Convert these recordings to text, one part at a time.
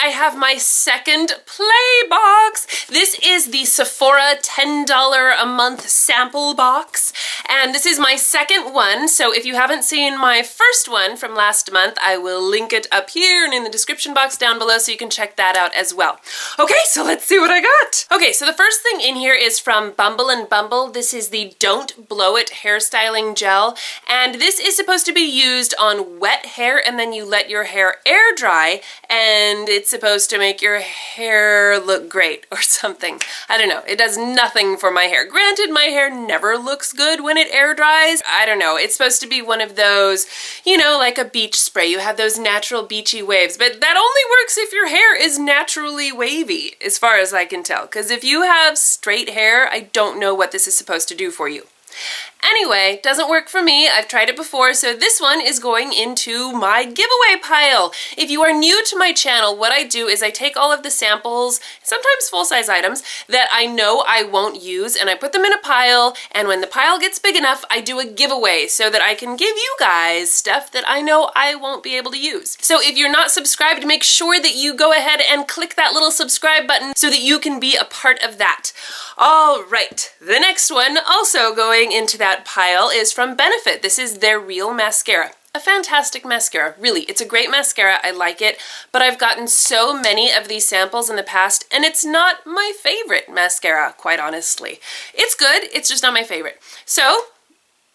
I have my second play box. This is the Sephora $10 a month sample box, and this is my second one, so if you haven't seen my first one from last month, I will link it up here and in the description box down below so you can check that out as well. Okay, so let's see what I got. Okay, so the first thing in here is from Bumble and Bumble. This is the Don't Blow It hairstyling gel, and this is supposed to be used on wet hair, and then you let your hair air dry, and it's supposed to make your hair look great or something. I don't know. It does nothing for my hair. Granted, my hair never looks good when it air dries. I don't know. It's supposed to be one of those, you know, like a beach spray. You have those natural beachy waves, but that only works if your hair is naturally wavy, as far as I can tell. Because if you have straight hair, I don't know what this is supposed to do for you. Anyway, doesn't work for me. I've tried it before, so this one is going into my giveaway pile. If you are new to my channel, what I do is I take all of the samples, sometimes full-size items, that I know I won't use, and I put them in a pile, and when the pile gets big enough, I do a giveaway so that I can give you guys stuff that I know I won't be able to use. So if you're not subscribed, make sure that you go ahead and click that little subscribe button so that you can be a part of that. All right, the next one also going into that pile is from Benefit. This is their Real Mascara. A fantastic mascara, really. It's a great mascara, I like it, but I've gotten so many of these samples in the past, and it's not my favorite mascara, quite honestly. It's good, it's just not my favorite. So,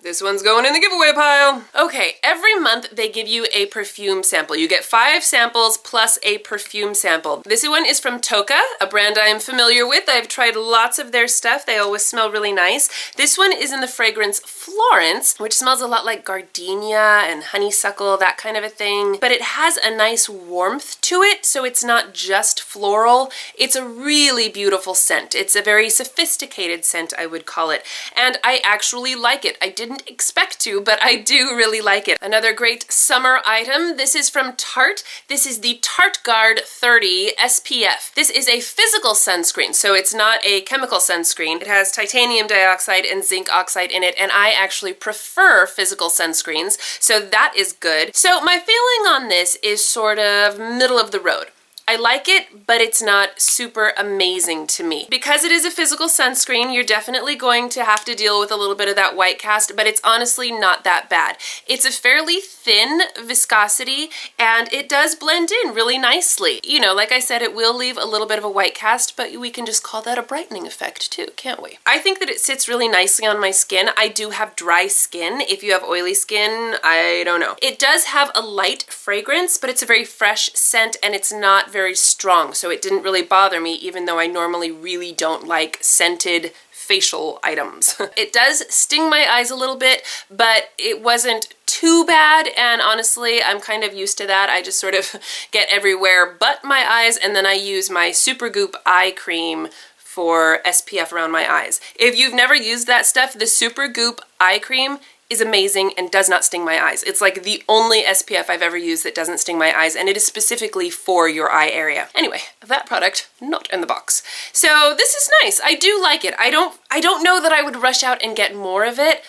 this one's going in the giveaway pile. Okay, every month they give you a perfume sample. You get 5 samples plus a perfume sample. This one is from Tocca, a brand I am familiar with. I've tried lots of their stuff. They always smell really nice. This one is in the fragrance Florence, which smells a lot like gardenia and honeysuckle, that kind of a thing. But it has a nice warmth to it, so it's not just floral. It's a really beautiful scent. It's a very sophisticated scent, I would call it. And I actually like it. I didn't expect to, but I do really like it. Another great summer item. This is from Tarte. This is the Tarteguard 30 SPF. This is a physical sunscreen, so it's not a chemical sunscreen. It has titanium dioxide and zinc oxide in it, and I actually prefer physical sunscreens, so that is good. So my feeling on this is sort of middle of the road. I like it, but it's not super amazing to me. Because it is a physical sunscreen, you're definitely going to have to deal with a little bit of that white cast, but it's honestly not that bad. It's a fairly thin viscosity, and it does blend in really nicely. You know, like I said, it will leave a little bit of a white cast, but we can just call that a brightening effect too, can't we? I think that it sits really nicely on my skin. I do have dry skin. If you have oily skin, I don't know. It does have a light fragrance, but it's a very fresh scent, and it's not very strong, so it didn't really bother me, even though I normally really don't like scented facial items. It does sting my eyes a little bit, but it wasn't too bad, and honestly, I'm kind of used to that. I just sort of get everywhere but my eyes, and then I use my Supergoop eye cream for SPF around my eyes. If you've never used that stuff, the Supergoop eye cream is amazing and does not sting my eyes. It's like the only SPF I've ever used that doesn't sting my eyes, and it is specifically for your eye area. Anyway, that product not in the box. So this is nice. I do like it. I don't know that I would rush out and get more of it.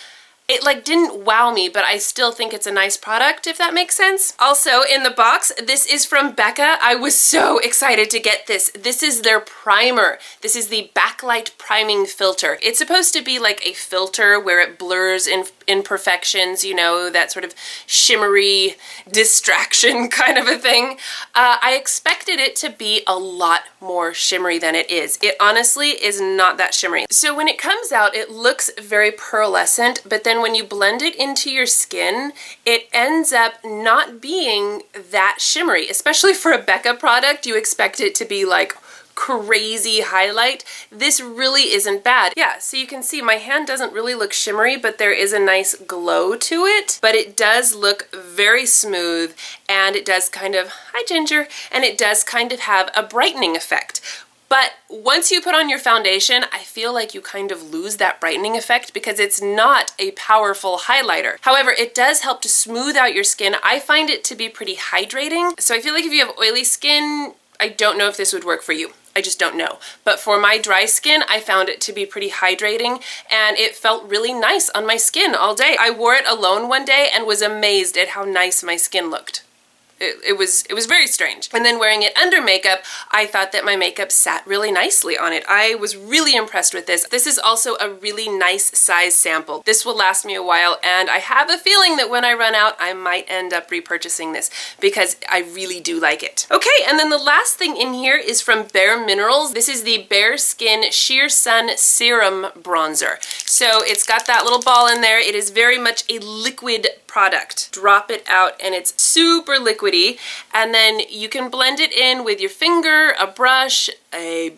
It like didn't wow me, but I still think it's a nice product, if that makes sense. Also in the box, this is from BECCA. I was so excited to get this. This is their primer. This is the Backlight priming filter. It's supposed to be like a filter where it blurs imperfections, you know, that sort of shimmery distraction kind of a thing. I expected it to be a lot more shimmery than it is. It honestly is not that shimmery. So when it comes out, it looks very pearlescent, but then when you blend it into your skin, it ends up not being that shimmery. Especially for a BECCA product, you expect it to be like crazy highlight. This really isn't bad. Yeah, so you can see my hand doesn't really look shimmery, but there is a nice glow to it. But it does look very smooth, and it does kind of, hi Ginger, and it does kind of have a brightening effect. But once you put on your foundation, I feel like you kind of lose that brightening effect because it's not a powerful highlighter. However, it does help to smooth out your skin. I find it to be pretty hydrating. So I feel like if you have oily skin, I don't know if this would work for you. I just don't know. But for my dry skin, I found it to be pretty hydrating, and it felt really nice on my skin all day. I wore it alone one day and was amazed at how nice my skin looked. It was very strange. And then wearing it under makeup, I thought that my makeup sat really nicely on it. I was really impressed with this. This is also a really nice size sample. This will last me a while, and I have a feeling that when I run out, I might end up repurchasing this because I really do like it. Okay, and then the last thing in here is from BAREMINERALS. This is the bareSkin Sheer Sun Serum Bronzer. So it's got that little ball in there. It is very much a liquid product. Drop it out and it's super liquidy, and then you can blend it in with your finger, a brush, a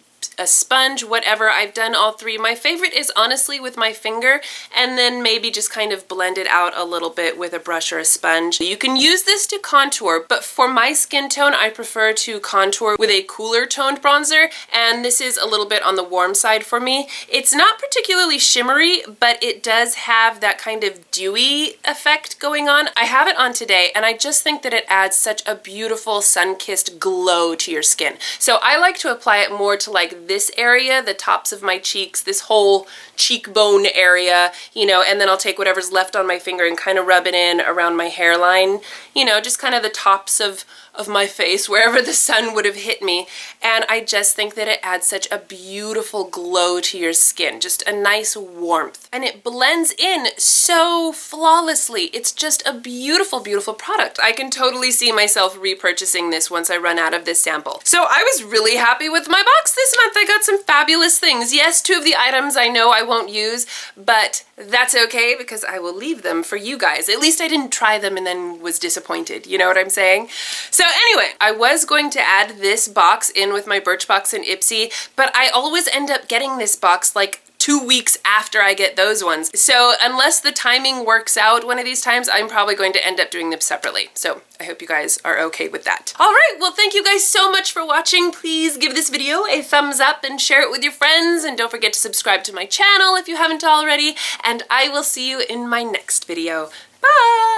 sponge, whatever. I've done all three. My favorite is honestly with my finger, and then maybe just kind of blend it out a little bit with a brush or a sponge. You can use this to contour, but for my skin tone, I prefer to contour with a cooler toned bronzer, and this is a little bit on the warm side for me. It's not particularly shimmery, but it does have that kind of dewy effect going on. I have it on today, and I just think that it adds such a beautiful sun-kissed glow to your skin. So I like to apply it more to like this area, the tops of my cheeks, this whole cheekbone area, you know, and then I'll take whatever's left on my finger and kind of rub it in around my hairline, you know, just kind of the tops of my face, wherever the sun would have hit me. And I just think that it adds such a beautiful glow to your skin, just a nice warmth. And it blends in so flawlessly. It's just a beautiful, beautiful product. I can totally see myself repurchasing this once I run out of this sample. So I was really happy with my box this month. I got some fabulous things. Yes, 2 of the items I know I won't use, but that's okay because I will leave them for you guys. At least I didn't try them and then was disappointed. You know what I'm saying? So anyway, I was going to add this box in with my Birchbox and Ipsy, but I always end up getting this box like 2 weeks after I get those ones. So unless the timing works out one of these times, I'm probably going to end up doing them separately. So I hope you guys are okay with that. All right, well, thank you guys so much for watching. Please give this video a thumbs up and share it with your friends. And don't forget to subscribe to my channel if you haven't already. And I will see you in my next video. Bye!